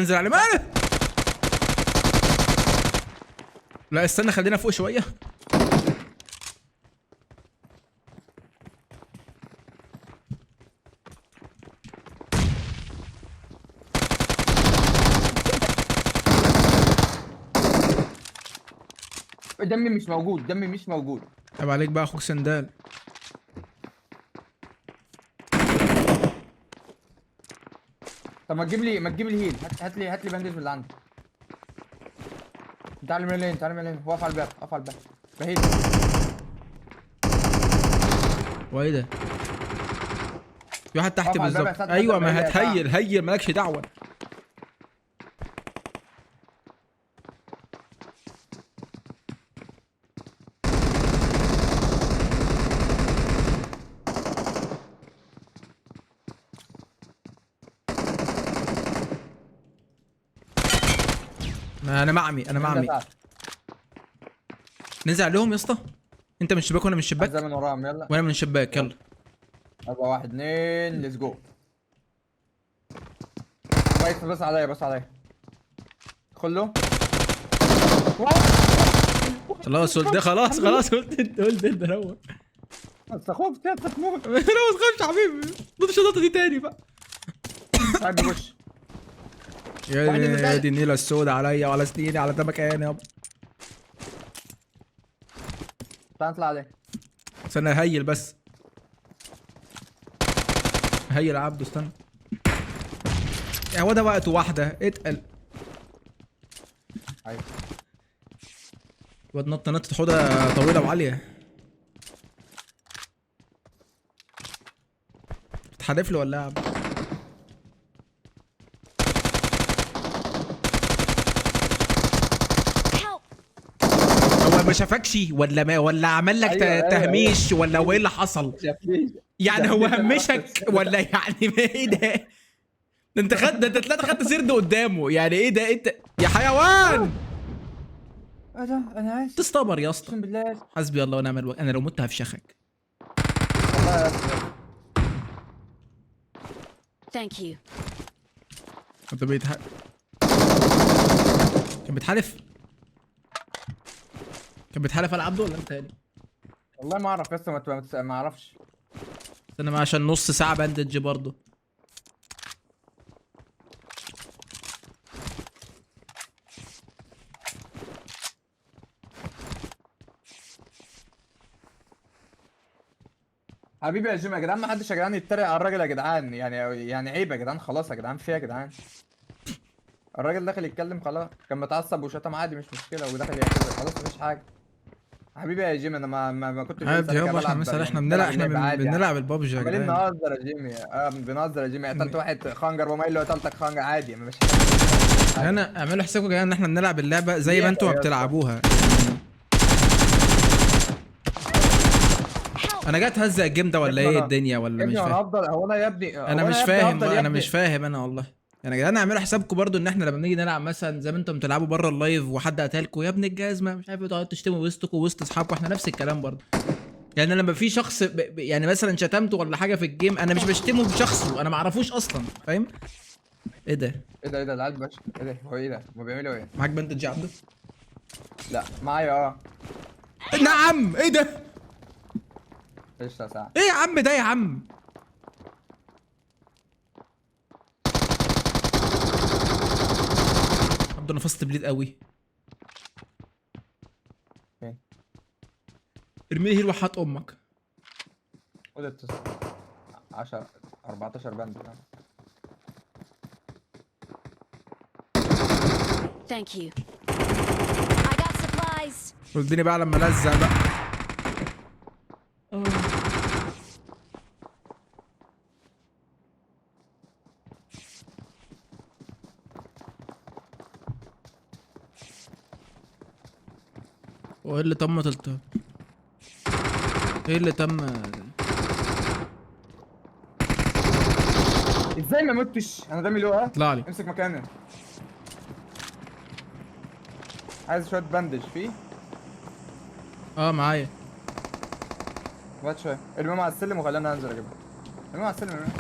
هنزل على ماله. لا استنى خلينا فوق شويه. دمي مش موجود، دمي مش موجود. عيب عليك بقى اخوك سندال. طب ما تجيب لي هيل، هات لي باندج من اللي عندك. تعالى من لين، تعالى من لين، واقف على الباب، واقف على الباب. بهيل. وايه ده؟ في واحد تحت واقف على الباب يا بالظبط. ساتر، ايوه هات ما الباب يا هتهيل هيل مالكش دعوه. انا معمي انا معمي. ننزل عليهم يا اسطى. انت من الشباك وانا من عايز الشباك. من وراهم، يلا. وانا من الشباك يلا. يلا 1 2 ليتس جو. كويس، بص عليا بص عليا. ادخل له. خلاص قلت ده، خلاص خلاص قلت انت روق. بس خفت يا تموت. روق ما تخافش يا حبيبي. ضد الشنطه دي تاني بقى. تعال بوش. يا دي النيله السوداء عليا وعلى سنيني على ده مكان يابا. تعال نطلع عليه. استنى هيل بس. هيل يا عبده استنى. هو ده وقته واحده اتقل. ايوه. الواد نط حوضه طويله وعاليه. بتحدف له ولا ايه يا عبده؟ هو ما شافكش ولا عمل لك أيوة، تهميش ولا هو ايه اللي حصل؟ يعني هو همشك ولا يعني ايه ده؟ ده انت ده انت طلعت خدت سرد قدامه، يعني ايه ده انت يا حيوان؟ ايه ده؟ انا اسف تستمر يا اسطى. اقسم بالله. حسبي الله ونعم الوكيل، انا لو مت هفشخك. والله اسف. Thank you. انت كان بيتحالف على عبده ولا انت تاني؟ والله ما اعرف لسه، ما اعرفش. استنى ما عشان نص ساعه باندج برضه. حبيبي يا جيم يا جدعان، ما حدش يا جدعان يتريق على الراجل يا جدعان، يعني عيب يا جدعان، خلاص يا جدعان، فيها يا جدعان. الراجل داخل يتكلم خلاص، كان متعصب وشتم عادي مش مشكله، وداخل يعتذر خلاص مفيش حاجه. حبيبي يا جيم انا ما كنتش عادي يابا، احنا بلعب، مثلا احنا بلعب بنلعب اللعبة عادي يعني. بنلعب البابجي يا عمالين جدعان. نهزر يا جيمي، بنهزر يا جيمي، قتلت واحد خنجر وما قايل له قتلتك خنجر عادي، مش انا اعملوا حسابكم يا جدعان ان احنا بنلعب اللعبه زي ما انتوا ما بتلعبوها. انا جاي اتهزق الجيم ده ولا ايه الدنيا ولا مش يا ابني انا فاهم؟ هفضل، هو انا يا ابني انا هو مش يا ابني فاهم هفضل بقى، يا انا ابني؟ مش فاهم انا والله. يعني يا جدعان اعملوا حسابكم برضو ان احنا لما بنيجي نلعب مثلا زي ما انتم بتلعبوا بره اللايف وحد قتلكوا يا ابن الجزمه مش عارف تقعدوا تشتموا وسطكم وسط اصحابكم، احنا نفس الكلام برضو. يعني لما في شخص يعني مثلا شتمته ولا حاجه في الجيم، انا مش بشتمه بشخصه، انا ما اعرفوش اصلا، فاهم؟ ايه ده؟ ايه ده العيال باش، ايه ده هو ايه ده؟ هما بيعملوا ايه؟ معاك بندج يا عبده؟ لا معايا نعم. ايه ده؟ قشطة ساعة. ايه يا عم ده يا عم؟ عبده انا فصلت بليد قوي. فين؟ ارمي لي هيل وحات امك. خد 10 14 بند. Thank you. I got supplies. ردني بقى لما الزق بقى. وايه اللي تم ايه اللي تم؟ ازاي ما متش؟ انا دمي له اطلع لي. امسك مكاني. عايز شوية باندج فيه؟ معايا. وقت شوية، ارميهم على السلم وخلينا انزل اجيبهم. ارميهم على السلم، ارميهم.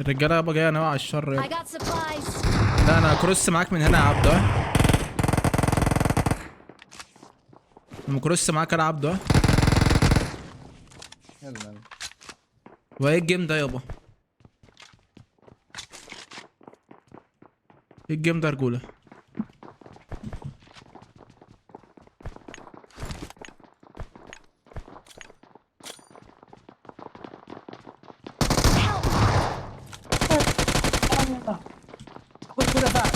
الرجاله يابا جايه نوع على الشر I يابا. got supplies. لا انا كروس معاك من هنا يا عبده. لما كروس معاك انا عبده. يلا. وايه الجيم ده يابا؟ ايه الجيم ده يا رجوله؟ خد كده بقى.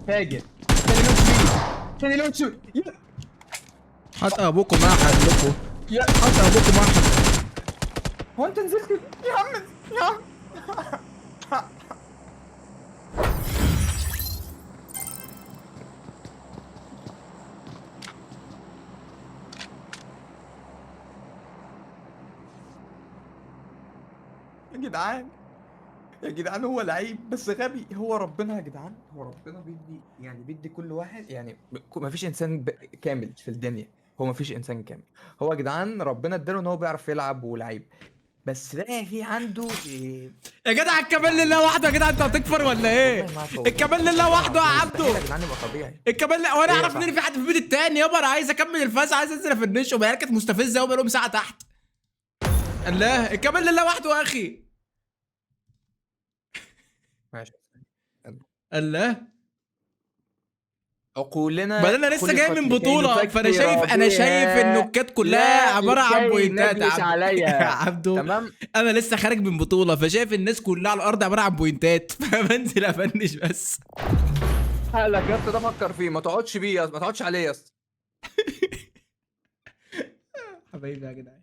فاجر. تاني لون شوي. حط ابوكم احد لكم. يا حط ابوكم احد. هو انت نزلت يا عم يا عم. يا جدعان يا جدعان هو لعيب بس غبي. هو ربنا يا جدعان، هو ربنا بيدي، يعني بيدي كل واحد، يعني ما فيش انسان كامل في الدنيا. هو ما فيش انسان كامل. هو يا جدعان ربنا اداله ان هو بيعرف يلعب ولعيب، بس ده في عنده يا جدع الكمال لله وحده يا جدع، انت هتكفر ولا ايه؟ والله ما طول. الكمال لله وحده يا مستحيل يا عبده. جدعان يبقى طبيعي. الكمال وانا ايه يا اعرف ان صاحبي؟ في حد في البيت التاني يابا. انا عايز اكمل الفاز، عايز انزل افنشه. العيال كانت مستفزه قوي بقالهم ساعه تحت. الله الكمال لله وحده يا اخي. ماشي. الله. عقولنا بعدين انا لسه جاي خلقت من لكي بطوله، فانا نفكر انا شايف بها، النكات كلها لا عباره عن لكي بوينتات يا نجلس عبده. عليها. يا عبده تمام. انا لسه خارج من بطوله، فشايف الناس كلها على الارض عباره عن بوينتات فبنزل افنش بس. حالك يا اسطى ده فكر فيه، ما تقعدش بيه ما تقعدش عليه يا اسطى. حبايبي يا جدعان.